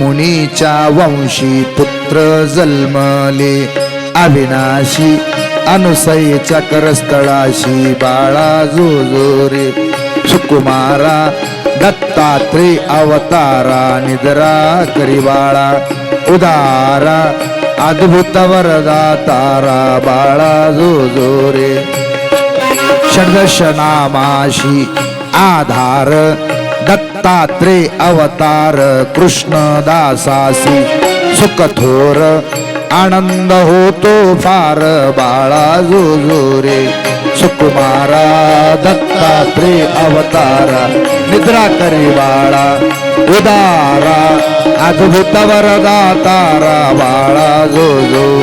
मुनीच्या वंशी पुत्र जन्मले अविनाशी अनुसयेच्या करस्थळाशी बाळा जो रे सुकुमारा दत्तात्रेय अवतारा निद्रा करी बाळा उदारा अद्भुत वरदातारा बाळा जो रे षड्दश नामाशी आधार दत्तात्रेय अवतार कृष्णदासासी सुखथोर आनंद होतो फार बाळा जो रे सुकुमारा दत्तात्रेय अवतारा निद्रा करी बाळा उदारा अद्भुत वरदातारा बाळा जो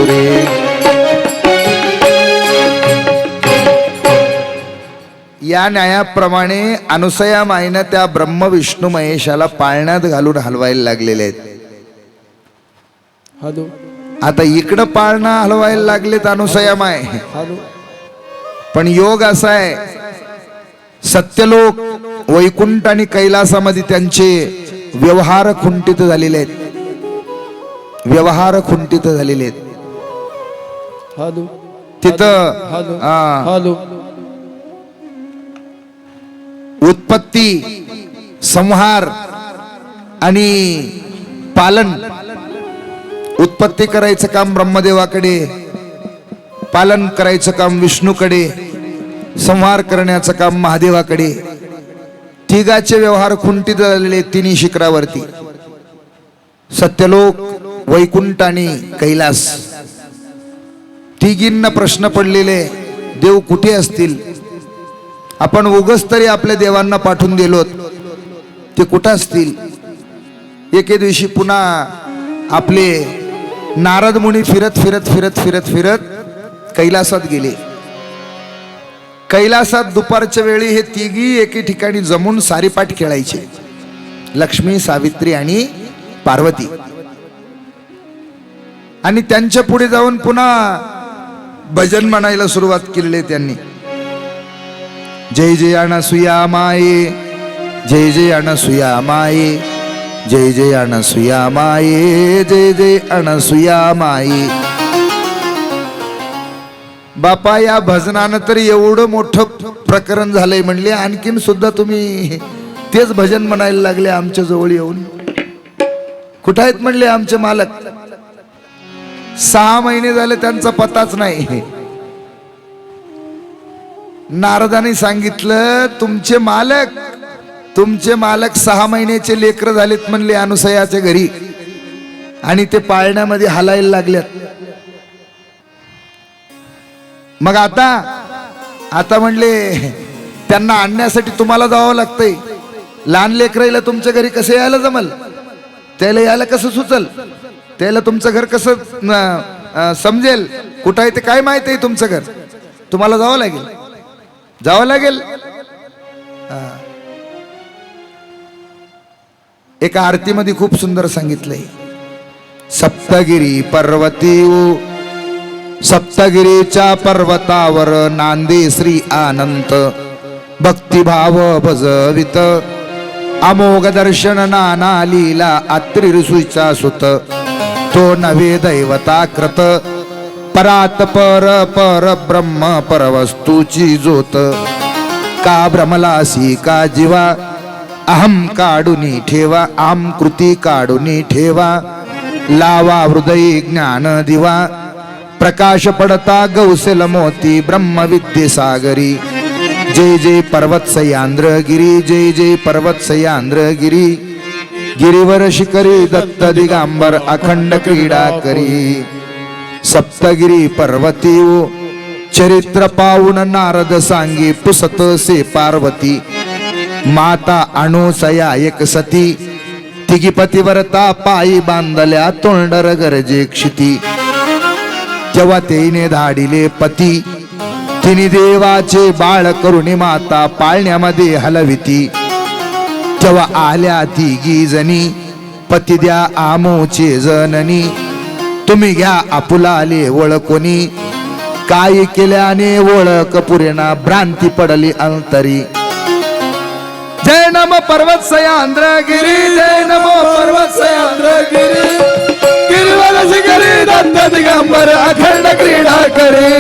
रे या न्यायाप्रमाणे अनुसया माईनं त्या ब्रह्म विष्णू महेशाला पाळण्यात घालून हलवायला लागलेले आहेत. आता इकडं पाळणं हलवायला लागलेत अनुसया माय. पण योग असा आहे, सत्यलोक वैकुंठ आणि कैलासामध्ये त्यांचे व्यवहार खुंटित झालेले आहेत. व्यवहार खुंटित झालेले आहेत. तिथं उत्पत्ती संहार आणि पालन, उत्पत्ती करायचं काम ब्रह्मदेवाकडे, पालन करायचं काम विष्णूकडे, संहार करण्याचं काम महादेवाकडे. तिघाचे व्यवहार खुंटीत झालेले तिन्ही शिखरावरती, सत्यलोक वैकुंठ आणि कैलास. तिघींना प्रश्न पडलेले, देव कुठे असतील? आपण उगच तरी आपल्या देवांना पाठवून दिलोत, ते कुठं असतील? एके दिवशी पुन्हा आपले नारद मुनी फिरत फिरत फिरत फिरत फिरत कैलासात गेले. कैलासात दुपारच्या वेळी हे तिघी एके ठिकाणी जमून सारीपाठ खेळायचे, लक्ष्मी, सावित्री आणि पार्वती. आणि त्यांच्या पुढे जाऊन पुन्हा भजन म्हणायला सुरुवात केलेली त्यांनी. जय जय अनसुया माये, जय जय अनसुया माये, जय जय अनसुया माये, जय जय अनसुया माये. बापा, या भजनानं तर एवढं मोठं प्रकरण झालंय म्हणले, आणखीन सुद्धा तुम्ही तेच भजन म्हणायला लागले आमच्या जवळ येऊन. कुठं आहेत म्हणले आमचे मालक? 6 महिने झाले त्यांचा पत्ताच नाही. नारदाने सांगितलं, तुमचे मालक 6 महिन्याचे लेकर झालेत म्हणले अनुसयाच्या घरी, आणि ते पाळण्यामध्ये हालायला लागल्यात. मग आता म्हणले त्यांना आणण्यासाठी तुम्हाला जावं लागतंय. लहान लेकरायला तुमच्या घरी कसं यायला जमल? त्याला यायला कसं सुचल? त्याला तुमचं घर कसं समजेल? कुठं आहे ते काय माहित आहे तुमचं घर? तुम्हाला जावं लागेल. एका आरतीमध्ये खूप सुंदर सांगितलंय, सप्तगिरी पर्वती सप्तगिरीच्या पर्वतावर नांदे श्री अनंत भक्तिभाव भजवित अमोघ दर्शन नाना लीला अत्रि ऋषीचा सुत तो नवे दैवताकृत परात पर ब्रह्म परवस्तूची ज्योत का भ्रमलासी का जीवा अहम काढूनी ठेवा आम कृती काढूनी ठेवा लावा हृदयी ज्ञान दिवा प्रकाश पडता गौसेल मोती ब्रह्म विद्ये सागरी जय जय पर्वत सयांद्रगिरी जय जय पर्वत सयांद्रगिरी गिरीवर शिखरी दत्त दिगांबर अखंड क्रीडा करी सप्तगिरी पर्वती चरित्र पाऊन नारद सांगी पुसत से पार्वती माता अणुसया एक सती तिघी पतिव्रता पायी बांधल्या तोंडर गरजे क्षिती तेव्हा तेने धाडिले पती तिने देवाचे बाळ करुणी माता पाळण्यामध्ये हलविती तेव्हा आल्या तिघी जणी पती द्या आमोचे जननी तुम्ही घ्या आपुलाले ओळखोनी काय केल्याने ओळख पुरेना भ्रांती पडली अंतरी जय नमो पर्वत सयांद्रगिरी, जय नमो पर्वत सयांद्रगिरी, गिरिवर शिखरी दत्त दिगंबर अखंड क्रीडा करे,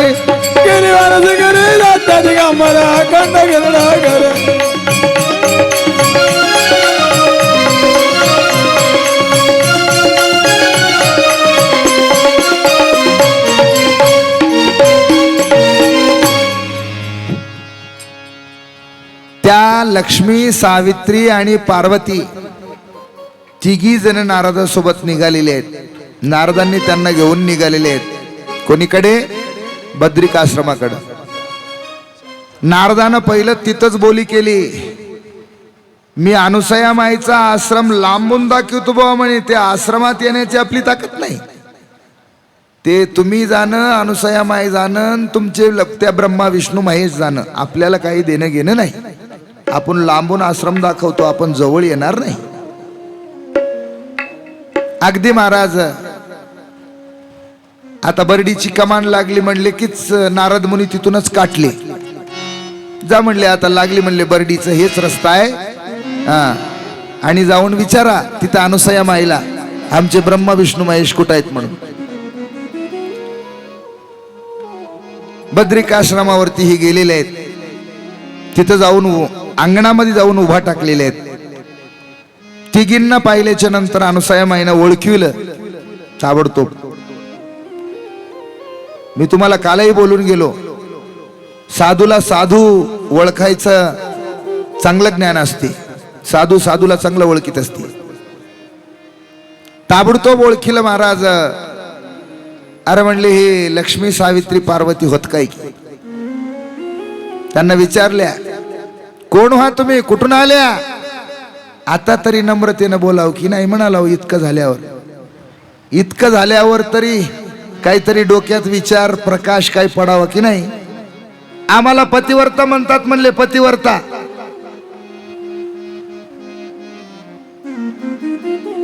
गिरिवर शिखरी दत्त दिगंबर अखंड क्रीडा करे. त्या लक्ष्मी, सावित्री आणि पार्वती तिघी जण नारदासोबत निघालेले आहेत. नारदांनी त्यांना घेऊन निघालेले आहेत कोणीकडे? बद्रिकाश्रमाकडे. नारदानं पहिलं तिथंच बोली केली, मी अनुसया माईचा आश्रम लांबून दाखवतो बुवा म्हणे. त्या आश्रमात येण्याची आपली ताकद नाही. ते तुम्ही जाणं, अनुसया माई जाणं, तुमचे त्या ब्रह्मा विष्णू महेश जाणं, आपल्याला काही देणं घेणं नाही. आपण लांबून आश्रम दाखवतो, आपण जवळ येणार नाही. अगदी महाराज आता बर्डीची कमान लागली म्हणले कीच नारद मुनी तिथूनच काटले. जा म्हणले, आता लागली म्हणले बर्डीचं हेच रस्ता आहे. हा, आणि जाऊन विचारा तिथं अनुसया माईला आमचे ब्रह्मा विष्णू महेश कुठं आहेत म्हणून. बद्रिकाश्रमावरती ही गेलेले आहेत. तिथं जाऊन अंगणामध्ये जाऊन उभा टाकलेले आहेत. तिघींना पाहिल्याच्या नंतर अनुसया माईनं ओळखविलं ताबडतोब. मी तुम्हाला कालही बोलून गेलो, साधूला साधू ओळखायचं चांगलं ज्ञान असते. साधू साधूला चांगलं ओळखीत असते. ताबडतोब ओळखीलं महाराज. अरे म्हणले, हे लक्ष्मी, सावित्री, पार्वती होत काय की? त्यांना विचारल्या, कोण व्हा तुम्ही, कुठून आल्या? आता तरी नम्रतेनं बोलाव की नाही म्हणालाव. इतकं झाल्यावर तरी काहीतरी डोक्यात विचार प्रकाश काय पडावा की नाही. आम्हाला पतिवर्ता म्हणतात म्हणले. पतिवर्ता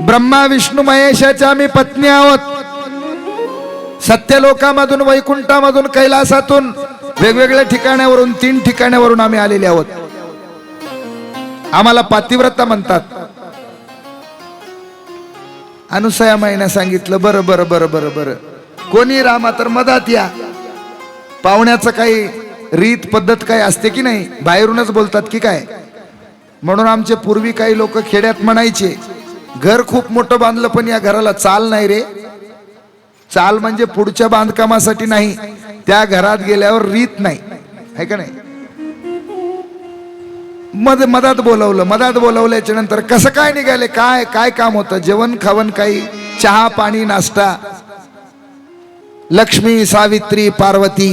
ब्रह्मा विष्णू महेशाच्या आम्ही पत्नी आहोत. सत्यलोकामधून, वैकुंठामधून, कैलासातून, वेगवेगळ्या ठिकाणावरून, 3 ठिकाणावरून आम्ही आलेले आहोत. आम्हाला पतिव्रता म्हणतात. अनुसया माईने सांगितलं, बरं बरं बरं बरं बरं, कोणी रामा तर मधात या. पाहुण्याचं काही रीत पद्धत काही असते की नाही, बाहेरूनच बोलतात की काय. म्हणून आमचे पूर्वी काही लोक खेड्यात म्हणायचे, घर खूप मोठं बांधलं पण या घराला चाल नाही रे. चाल म्हणजे पुढच्या बांधकामासाठी नाही, त्या घरात गेल्यावर रीत नाही, है का नाही. मधात बोलवल्याच्या नंतर कसं काय निघाले, काय काय काम होतं, जेवण खावण, काही चहा पाणी नाश्ता. लक्ष्मी, सावित्री, पार्वती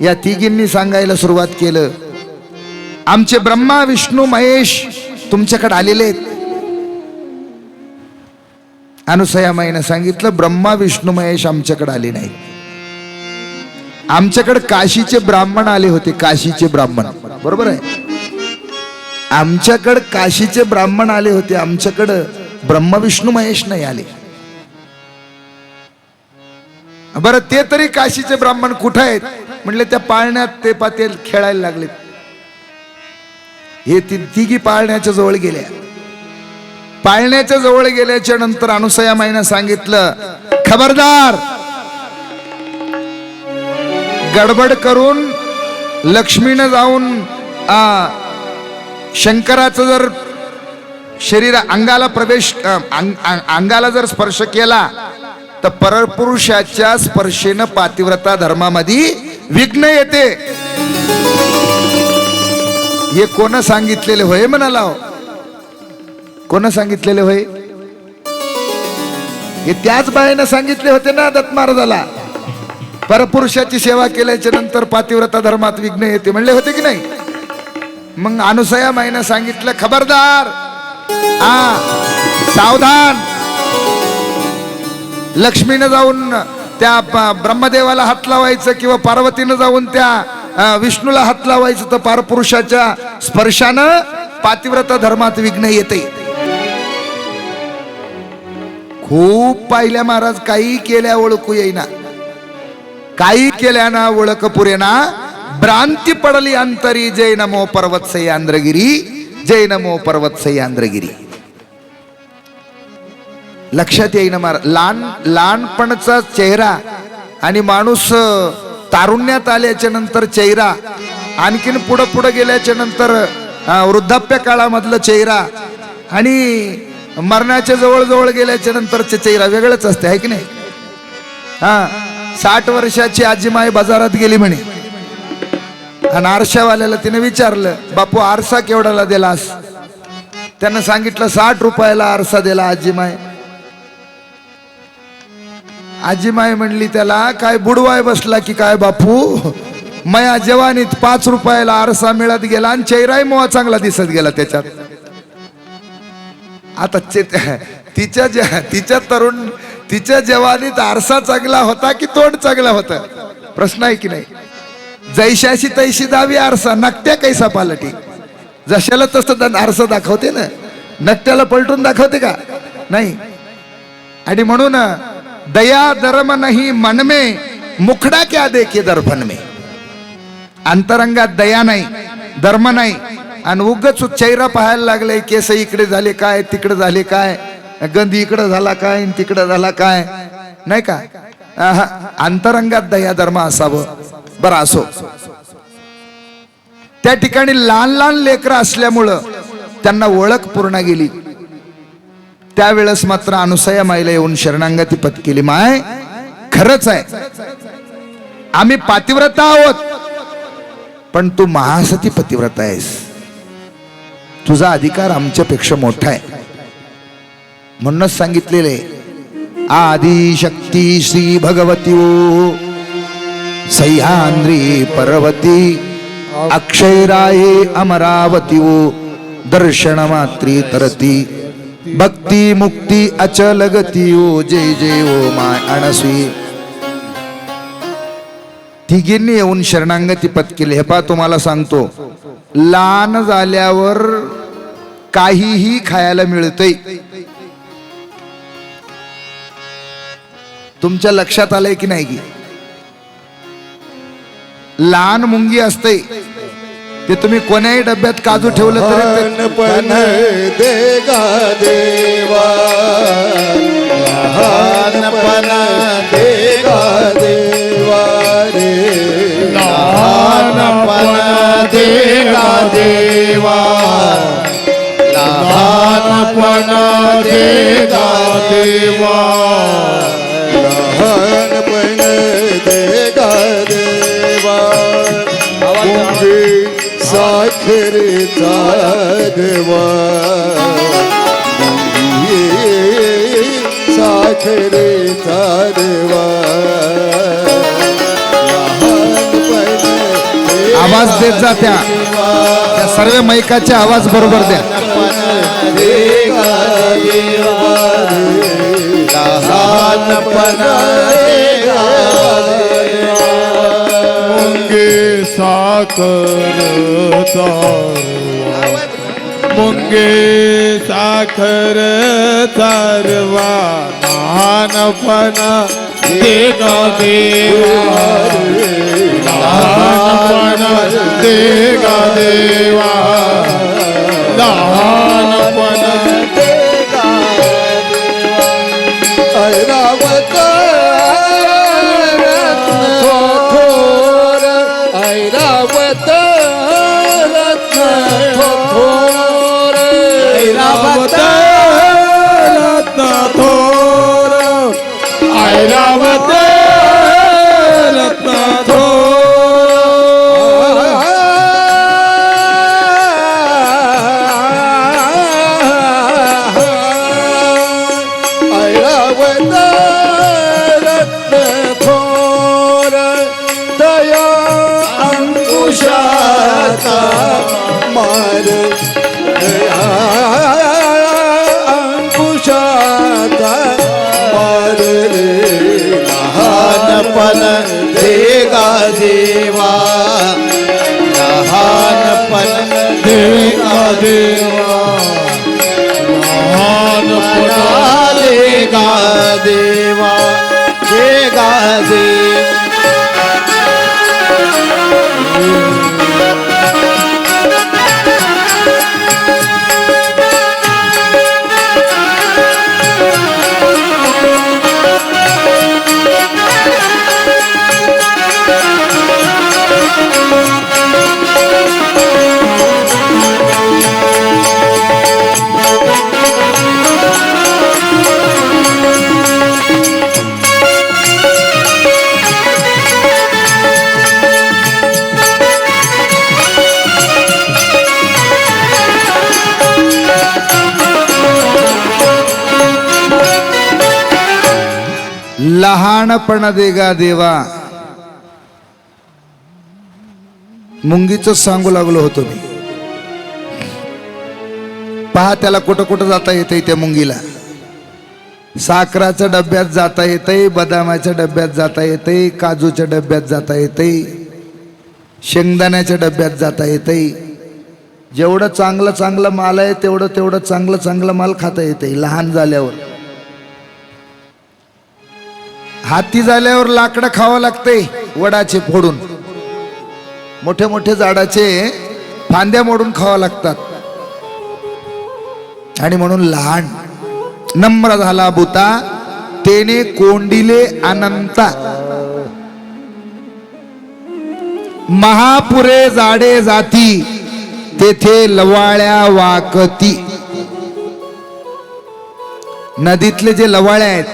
या तिघींनी सांगायला सुरुवात केलं, आमचे ब्रह्मा विष्णू महेश तुमच्याकडे आलेले आहेत. अनुसया माईने सांगितलं, ब्रह्मा विष्णू महेश आमच्याकडे आले नाही. आमच्याकडे काशीचे ब्राह्मण आले होते. काशीचे ब्राह्मण, बरोबर आहे. आमच्याकडे काशीचे ब्राह्मण आले होते. आमच्याकडे ब्रह्मा विष्णू महेश नाही आले. बरं, ते तरी काशीचे ब्राह्मण कुठे आहेत म्हणले, त्या पाळण्यात ते पातेल खेळायला लागलेत. हे तिघी पाळण्याच्या जवळ गेल्या. पाळण्याच्या जवळ गेल्याच्या नंतर अनुसया माईने सांगितलं, खबरदार, गडबड करून लक्ष्मीनं जाऊन शंकराचं जर शरीर अंगाला प्रवेश अंगाला जर स्पर्श केला तर परपुरुषाच्या स्पर्शेनं पातिव्रता धर्मामध्ये विघ्न येते. हे कोण सांगितलेले होय म्हणाला? कोण सांगितलेले होय? हे त्याच बाईनं सांगितले होते ना दत्त महाराजाला. परपुरुषाची सेवा केल्याच्या नंतर पातिव्रता धर्मात विघ्न येते म्हणले होते की नाही. मग अनुसया माईनं सांगितलं, खबरदार, सावधान. लक्ष्मीनं जाऊन त्या ब्रह्मदेवाला हात लावायचं किंवा पार्वतीनं जाऊन त्या विष्णूला हात लावायचं तर परपुरुषाच्या स्पर्शानं पातिव्रता धर्मात विघ्न येते. खूप पाहिल्या महाराज, काही केल्या ओळखू येईना, काही केल्या ना ओळख पुरेना. भ्रांती पडली अंतरी, जय नमो पर्वत सह्याद्रगिरी, जय नमो पर्वत सह्याद्रगिरी. लक्षात येईना लहानपणचा चेहरा आणि माणूस तारुण्यात आल्याच्या नंतर चेहरा, आणखीन पुढं पुढं गेल्याच्या नंतर वृद्धाप्य काळामधलं चेहरा आणि मरणाच्या जवळ जवळ गेल्याच्या नंतरचे चेहरा वेगळंच असते, आहे की नाही? 60 वर्षाची आजीमाई बाजारात गेली म्हणे आणि आरशावाल्याला तिने विचारलं, बापू आरसा केवढ्याला दिलास? त्यानं सांगितलं 60 रुपयाला आरसा दिला आजीमाई. आजीमाई म्हणली त्याला, काय बुडवाय बसला की काय बापू? मया जवानीत 5 रुपयाला आरसा मिळत गेला आणि चेहराही मोहा चांगला दिसत गेला त्याच्यात. आता तिच्या जवानीत आरसा चांगला होता की तोंड चांगला होता? प्रश्न आहे की नाही? जैशाशी तैशी दावी आरसा, नकट्या कैसा पालटी. जशाला तसं आरसा दाखवते ना, नकट्याला पलटून दाखवते का? नाही. आणि म्हणून दया धर्म नाही मन में, मुखडा क्या देखे दर्पण में. अंतरंगात दया नाही, धर्म नाही, आणि उगच चेहरा पाहायला लागले, केस इकडे झाले काय, तिकडे झाले काय, गंधी इकडे झाला काय, तिकडे झाला काय, नाही का? अंतरंगात दया धर्म असावं. बरं असो. त्या ठिकाणी लहान लहान लेकरं असल्यामुळं त्यांना ओळख पूर्ण गेली. त्यावेळेस मात्र अनुसया माईला येऊन शरणांगती पत्करली. माय, खरंच आहे आम्ही पातिव्रता आहोत, पण तू महासती पतिव्रता आहेस. तुझा अधिकार आमच्यापेक्षा मोठा आहे. म्हणूनच सांगितलेले, आदिशक्ती श्री भगवती ओ सह्याद्री पर्वती, अक्षयराये अमरावती ओ दर्शन मात्री तरती, भक्ती मुक्ती अचल गती ओ जय जय ओ माय अणस्वी. तिघींनी येऊन शरणांगती पत्करली. हे पहा, तुम्हाला सांगतो, लहान झाल्यावर काहीही खायला मिळतंय. तुमच्या लक्षात आलंय की नाही? की लहान मुंगी असते ते तुम्ही कोण्याही डब्यात काजू ठेवलं तरी पण देगा देवा, लहानपण देगा देवा रे, लहानपण देगा देवा, लहानपण देगा देवा, लहानपण देगा देवा. मुंगी साखरेचा देवा, साखरेचा देवा. आवाज देत जा, त्या सर्व मैकाचे आवाज बरोबर द्या. मुंगे साखर तारवा, मुंगे साखर तारवा, लहानपण देगा देवा, लहानपण देगा देवा, लहानपण देगा देवा. ऐरावत थोर, ऐरावत रत्न थोर, ऐरावत रत्न थोर, ऐरावत रत्न थोर. ऐरावत रत्न थोर, दया अंकुशाचा मार, अंकुशाचा मार रे. लहानपण देगा देवा, लहानपण देगा देवा, लहानपण देगा देवा, देगा देवा. लहानपण देगा देवा, मुंगीच सांगू लागलो होतो मी. पहा त्याला कुठं कुठं जाता येतंय त्या मुंगीला. साखराच्या डब्यात जाता येतंय, बदामाच्या डब्यात जाता येतंय, काजूच्या डब्यात जाता येतंय, शेंगदाण्याच्या डब्यात जाता येतंय. जेवढं चांगलं चांगलं माल आहे तेवढं चांगलं चांगलं माल खाता येतंय लहान झाल्यावर. हाती झाल्यावर लाकडं खावं लागतंय वडाचे फोडून, मोठे मोठे झाडाचे फांद्या मोडून खावा लागतात. आणि म्हणून लहान नम्र झाला बुता, तेने कोंडिले अनंता. महापुरे जाडे जाती, तेथे लवाळ्या वाकती. नदीतले जे लवाळ्या आहेत,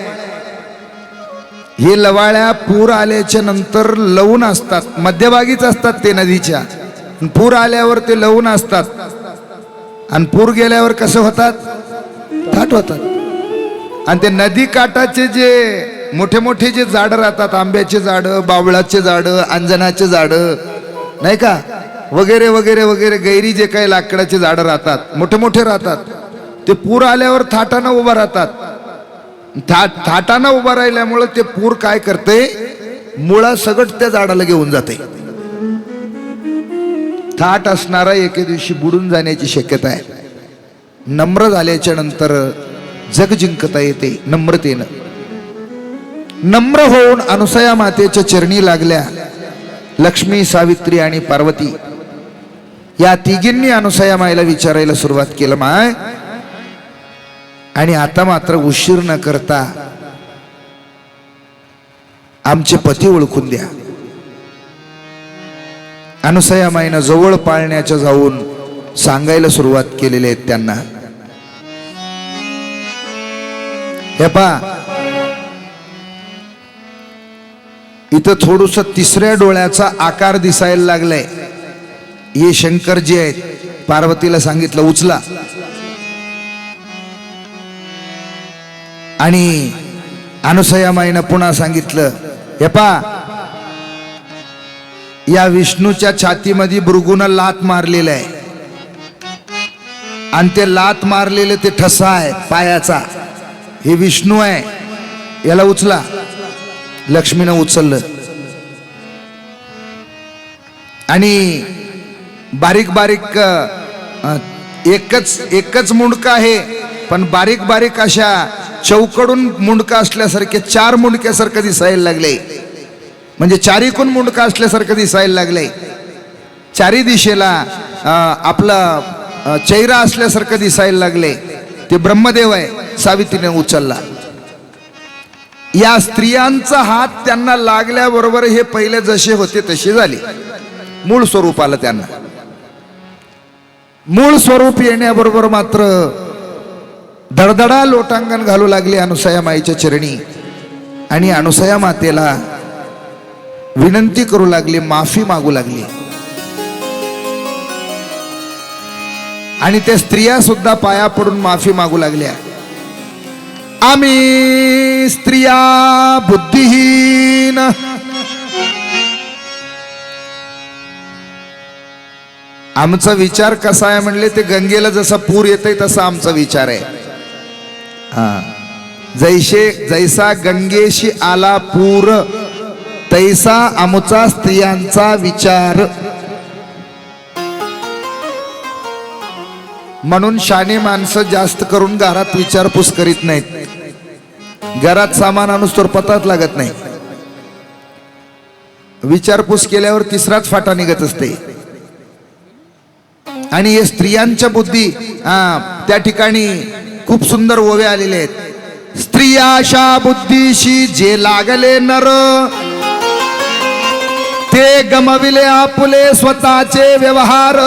हे लवाळ्या पूर आल्याच्या नंतर लवून असतात, मध्यभागीच असतात ते नदीच्या. पूर आल्यावर ते लवून असतात आणि पूर गेल्यावर कसे होतात, थाट होतात. आणि ते नदी काठाचे जे मोठे मोठे जे झाडं राहतात, आंब्याचे झाडं, बावळाचे झाडं, अंजनाचे झाडं, नाही का, वगैरे वगैरे वगैरे, गैरी जे काही लाकडाचे झाडं राहतात, मोठे मोठे राहतात, ते पूर आल्यावर थाटानं उभं राहतात. थाटानं उभं राहिल्यामुळे ते पूर काय करते, मुळा सगट त्या झाडाला घेऊन जाते. थाट असणारा एके दिवशी बुडून जाण्याची शक्यता आहे. नम्र झाल्याच्या नंतर जग जिंकता येते नम्रतेनं. नम्र होऊन अनुसया मातेच्या चरणी लागल्या लक्ष्मी, सावित्री आणि पार्वती. या तिघींनी अनुसया मायला विचारायला सुरुवात केलं, माय आणि आता मात्र उशीर न करता आमचे पती ओळखून द्या. अनुसया माईनं जवळ पाळण्याच्या जाऊन सांगायला सुरुवात केलेली आहे त्यांना. हे पहा, इथं थोडस तिसऱ्या डोळ्याचा आकार दिसायला लागलाय. हे शंकर जे आहेत, पार्वतीला सांगितलं उचला. आणि अनुसया माईनं पुन्हा सांगितलं, हे पहा, या विष्णूच्या छातीमध्ये भृगूनं लात मारलेलं आहे आणि ते लात मारलेले ते ठसा आहे पायाचा, हे विष्णू आहे, याला उचला. लक्ष्मीनं उचललं आणि बारीक बारीक एकच मुंडका आहे, पण बारीक बारीक अशा चौकडून मुंडका असल्यासारखे 4 मुंडक्यासारखं दिसायला लागले. म्हणजे चारीकून मुंडका असल्यासारखं दिसायला लागले. चारी दिशेला आपला चेहरा असल्यासारखं दिसायला लागले. ते ब्रह्मदेव आहे. सावित्रीने उचलला. या स्त्रियांचा हात त्यांना लागल्याबरोबर हे पहिले जसे होते तसे झाले. मूळ स्वरूप आलं त्यांना. मूळ स्वरूप येण्याबरोबर मात्र धडधडा लोटांगण घालू लागले अनुसया माईच्या चरणी आणि अनुसया मातेला विनंती करू लागली, माफी मागू लागली. आणि त्या स्त्रिया सुद्धा पाया पडून माफी मागू लागल्या. आम्ही स्त्रिया बुद्धिहीन, आमचा विचार कसा आहे म्हणले, ते गंगेला जसा पूर येतय तसा आमचा विचार आहे. जैसा गंगेशी आला पूर, तैसा आमचा स्त्रियांचा विचार. म्हणून शाणे माणसं जास्त करून घरात विचारपूस करीत नाहीत. घरात सामान आणूस तर पताच लागत नाही. विचारपूस केल्यावर तिसराच फाटा निघत असते. आणि हे स्त्रियांच्या बुद्धी त्या ठिकाणी खूप सुंदर ओवे आलेले आहेत. स्त्रियाशा बुद्धीशी जे लागले नर, ते गमविले आपुले स्वतःचे व्यवहार.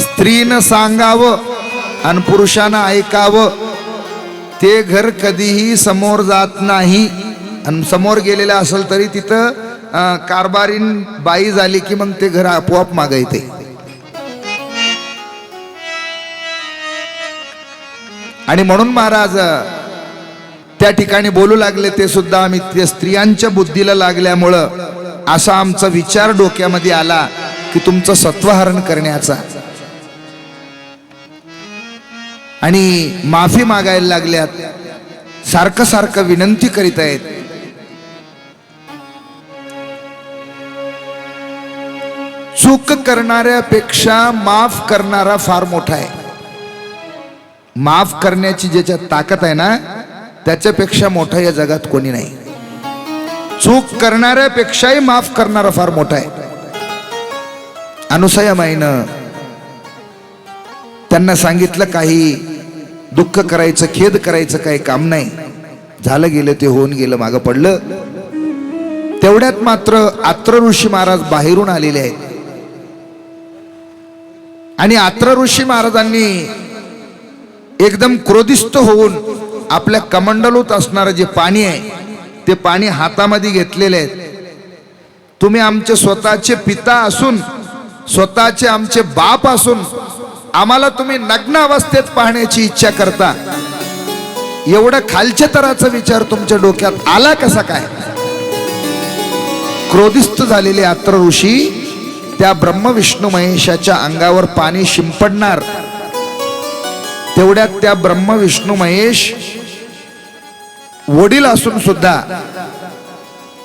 स्त्रीनं सांगावं आणि पुरुषानं ऐकावं, ते घर कधीही समोर जात नाही. आणि समोर गेलेलं असेल तरी तिथं कारभारीन बाई झाली की मग ते घर आपोआप मागे येते. आणि म्हणून महाराज त्या ठिकाणी बोलू लागले ते सुद्धा आम्ही त्या स्त्रियांच्या बुद्धीला लागल्यामुळं असा आमचा विचार डोक्यामध्ये आला की तुमचं सत्वहरण करण्याचा, आणि माफी मागायला लागल्यात, सारखं सारखं विनंती करीत आहेत. चूक करणाऱ्यापेक्षा माफ करणारा फार मोठा आहे. माफ करण्याची ज्याच्यात ताकद आहे ना, त्याच्यापेक्षा मोठा या जगात कोणी नाही. चूक करणाऱ्यापेक्षाही माफ करणारा फार मोठा आहे. अनुसयामाईनं त्यांना सांगितलं काही दुःख करायचं, खेद करायचं काही काम नाही, झालं गेलं ते होऊन गेलं, मागं पडलं. तेवढ्यात मात्र आत्र ऋषी महाराज बाहेरून आलेले आहेत. आणि आत्र ऋषी महाराजांनी एकदम क्रोधिस्त होऊन आपल्या कमंडलूत असणारं जे पाणी आहे ते पाणी हातामध्ये घेतलेले आहेत. तुम्ही आमचे स्वतःचे पिता असून, स्वतःचे आमचे बाप असून आम्हाला तुम्ही नग्न अवस्थेत पाहण्याची इच्छा करता, एवढं खालच्या तराचा विचार तुमच्या डोक्यात आला कसा काय? क्रोधिस्त झालेले आत्र ऋषी त्या ब्रह्म विष्णू महेशाच्या अंगावर पाणी शिंपडणार. तेवढ्यात त्या ब्रह्म विष्णू महेश वडील असून सुद्धा,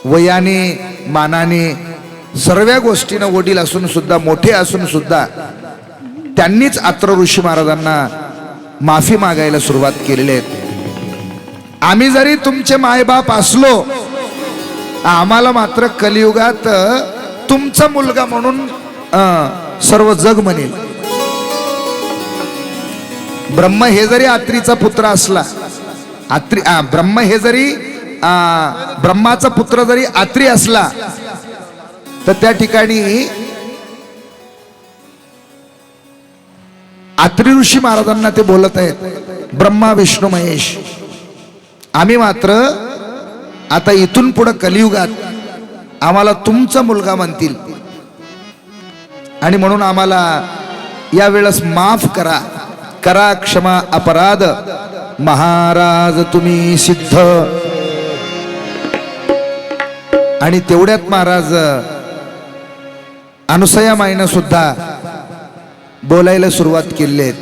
वयाने मानाने सर्व गोष्टीनं वडील असून सुद्धा, मोठे असून सुद्धा त्यांनीच आत्र ऋषी महाराजांना माफी मागायला सुरुवात केलेली आहे. आम्ही जरी तुमचे मायबाप असलो, आम्हाला मात्र कलियुगात तुमचा मुलगा म्हणून सर्व जग म्हणेल. ब्रह्म हे जरी आत्रीचा पुत्र असला, ब्रह्म हे जरी ब्रह्माचा पुत्र जरी आत्री असला, तर त्या ठिकाणी आत्री ऋषी महाराजांना ते बोलत आहेत, ब्रह्मा विष्णू महेश, आम्ही मात्र आता इथून पुढे कलियुगात आम्हाला तुमचा मुलगा म्हणतील, आणि म्हणून आम्हाला यावेळेस माफ करा, करा क्षमा अपराध, महाराज तुम्ही सिद्ध. आणि तेवढ्यात महाराज अनुसयामाईनं सुद्धा बोलायला सुरुवात केली आहे.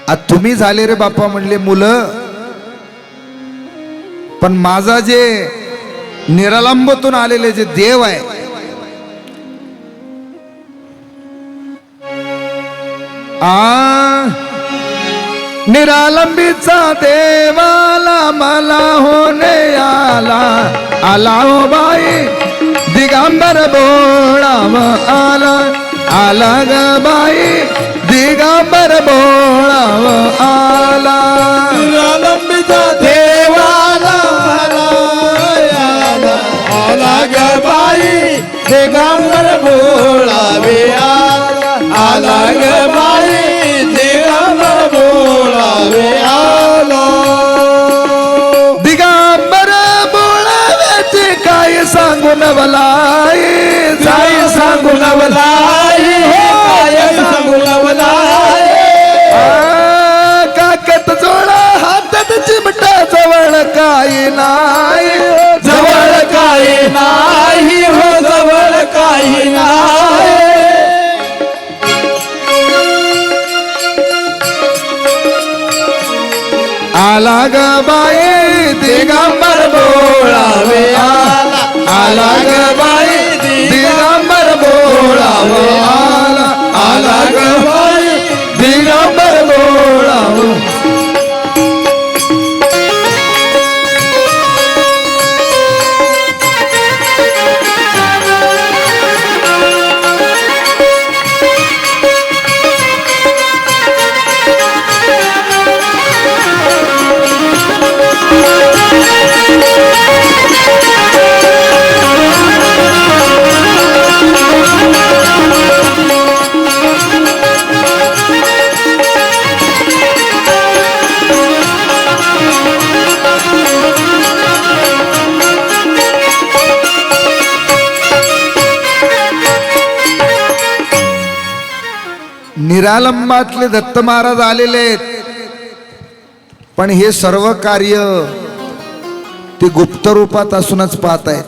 आज तुम्ही झाले रे बापा म्हणले मुलं, पण माझा जे निरालंबतून आलेले जे देव आहे, निरालंबीचा देवाला मला होणे आला, आला हो बाई दिगंबर बोळाव आला, आला ग बाई दिगंबर बोळाव आला. निरालंबीचा देवाला मला आला, आला ग बाई दिगंबर बोळावे आला, आला ग बाई दिगंबर बोळावे आला. दिगंबर बोळाव्याची काय सांगू नवलाई, काय सांगू नवलाई, काय सांगू नवलाई. काकत जोडा हातात चिमटा, जवळ काही नाही, जवळ काही नाही हो, जवळ काही नाही. आला ग बाई दिगंबर बोळावे आला, आला ग बाई दिगंबर बोळावे आला, आला ग बाई दिगंबर बोळावे. निरालंबातले दत्त महाराज आलेले आहेत, पण हे सर्व कार्य ते गुप्त रूपात असूनच पाहत आहेत.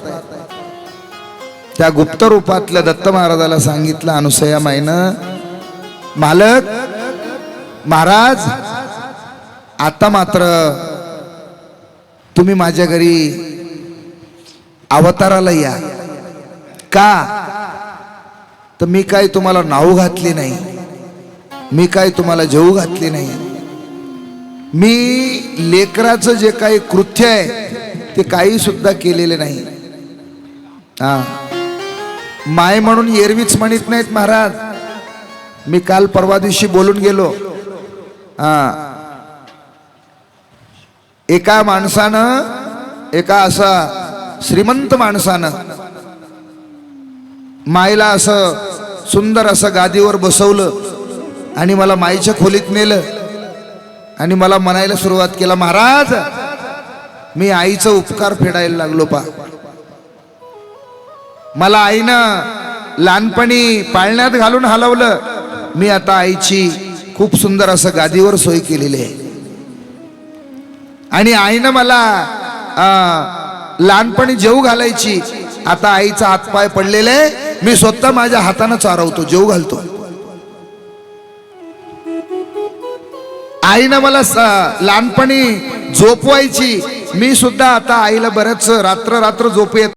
त्या गुप्त रूपातल्या दत्त महाराजाला सांगितलं अनुसया माईनं, मालक महाराज आता मात्र तुम्ही माझ्या घरी अवताराला या. का तर मी काय तुम्हाला नाव घातली नाही, मी काय तुम्हाला जेवू घातली नाही. मी लेकराचं जे काही कृत्य आहे ते काही सुद्धा केलेले नाही. हा, माय म्हणून एरवीच म्हणत नाहीत महाराज. मी काल परवा दिवशी बोलून गेलो. हा, एका माणसानं, एका असा श्रीमंत माणसानं माईला असं सुंदर असं गादीवर बसवलं आणि मला माईच्या खोलीत नेलं आणि मला म्हणायला सुरुवात केला, महाराज मी आईचा उपकार फेडायला लागलो. मला आईनं लहानपणी पाळण्यात घालून हलवलं. मी आता आईची खूप सुंदर असं गादीवर सोय केलेली आहे आणि आईनं मला लहानपणी जेवू घालायची. आता आईचा हातपाय पडलेले, मी स्वतः माझ्या हाताने चारवतो, जेवू घालतो. आईनं मला लहानपणी झोपवायची, मी सुद्धा आता आईला बरंच रात्र रात्र झोपू येत